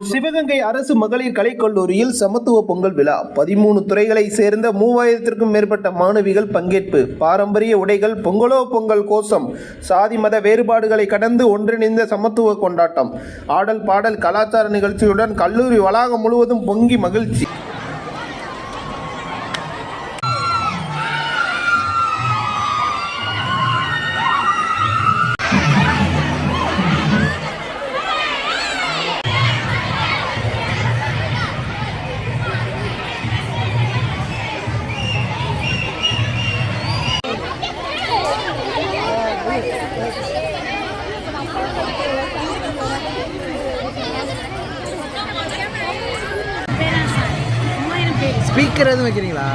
சிவகங்கை அரசு மகளிர் கலைக்கல்லூரியில் சமத்துவ பொங்கல் விழா 13 துறைகளை சேர்ந்த 3000க்கும் மேற்பட்ட மாணவிகள் பங்கேற்பு. பாரம்பரிய உடைகள், பொங்கலோ பொங்கல் கோஷம், சாதி மத வேறுபாடுகளை கடந்து ஒன்றிணைந்த சமத்துவ கொண்டாட்டம், ஆடல் பாடல் கலாச்சார நிகழ்ச்சியுடன் கல்லூரி வளாகம் முழுவதும் பொங்கி மகிழ்ச்சி. ஸ்பீக்கர் எதுவும் வைக்கிறீங்களா?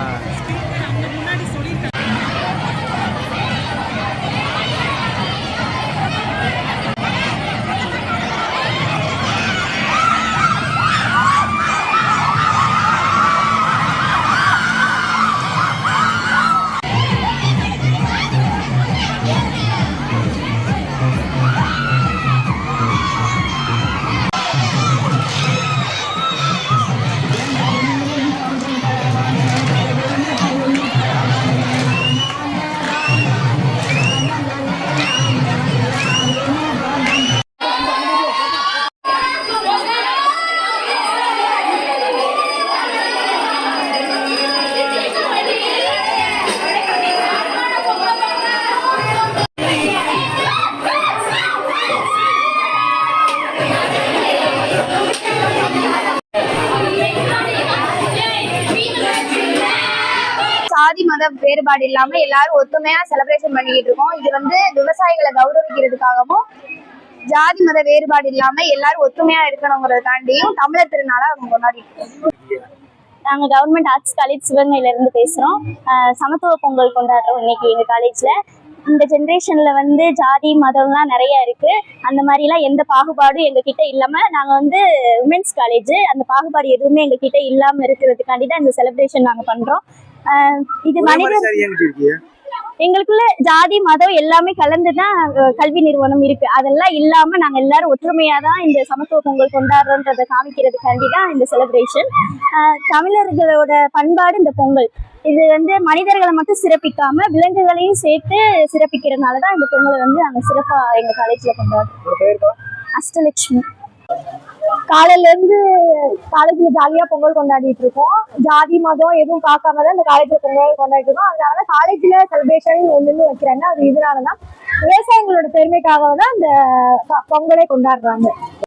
சாதி மத வேறுபாடு இல்லாம எல்லாரும் ஒத்துமையா செலிப்ரேஷன் பண்ணிக்கிட்டு இருக்கோம். இது வந்து விவசாயிகளை கௌரவிக்கிறதுக்காகவும் ஜாதி மத வேறுபாடு இல்லாம எல்லாரும் ஒத்துமையா இருக்கணுங்கிறதுக்காண்டியும் தமிழர் திருநாளை அவங்க கொண்டாடிட்டு இருக்கோம். நாங்கள் கவர்மெண்ட் ஆர்ட்ஸ் காலேஜ் சிவகங்கையில இருந்து பேசுகிறோம். சமத்துவ பொங்கல் கொண்டாடுறோம் இன்னைக்கு எங்கள் காலேஜில். இந்த ஜென்ரேஷனில் வந்து ஜாதி மதம்லாம் நிறையா இருக்குது. அந்த மாதிரிலாம் எந்த பாகுபாடும் எங்ககிட்ட இல்லாமல் நாங்கள் வந்து உமென்ஸ் காலேஜ், அந்த பாகுபாடு எதுவுமே எங்ககிட்ட இல்லாமல் இருக்கிறதுக்காண்டி தான் இந்த செலிப்ரேஷன் நாங்கள் பண்ணுறோம். இது எங்களுக்குள்ள ஜாதி மதம் எல்லாமே கலந்துதான் கல்வி நிறுவனம் இருக்கு. அதெல்லாம் இல்லாம நாங்க எல்லாரும் ஒற்றுமையா தான் இந்த சமத்துவ பொங்கல் கொண்டாடுறோன்றதை காமிக்கிறதுக்காண்டி தான் இந்த செலிப்ரேஷன். தமிழர்களோட பண்பாடு இந்த பொங்கல். இது வந்து மனிதர்களை மட்டும் சிறப்பிக்காம விலங்குகளையும் சேர்த்து சிறப்பிக்கிறதுனாலதான் இந்த பொங்கலை வந்து நாங்க சிறப்பா எங்க காலேஜ்ல கொண்டாடுறோம். அஷ்டலட்சுமி. காலையில இருந்து காலேஜ்ல ஜாலியா பொங்கல் கொண்டாடிட்டு இருக்கோம். ஜாதி மதம் எதுவும் பார்க்காம தான் இந்த காலேஜ்ல பொங்கல் கொண்டாடிட்டு இருக்கோம். அதனால காலேஜ்ல செலிப்ரேஷன் ஒண்ணு வைக்கிறாங்க. அது இதனாலதான் விவசாயிகளோட பெருமைக்காக தான் இந்த பொங்கலை கொண்டாடுறாங்க.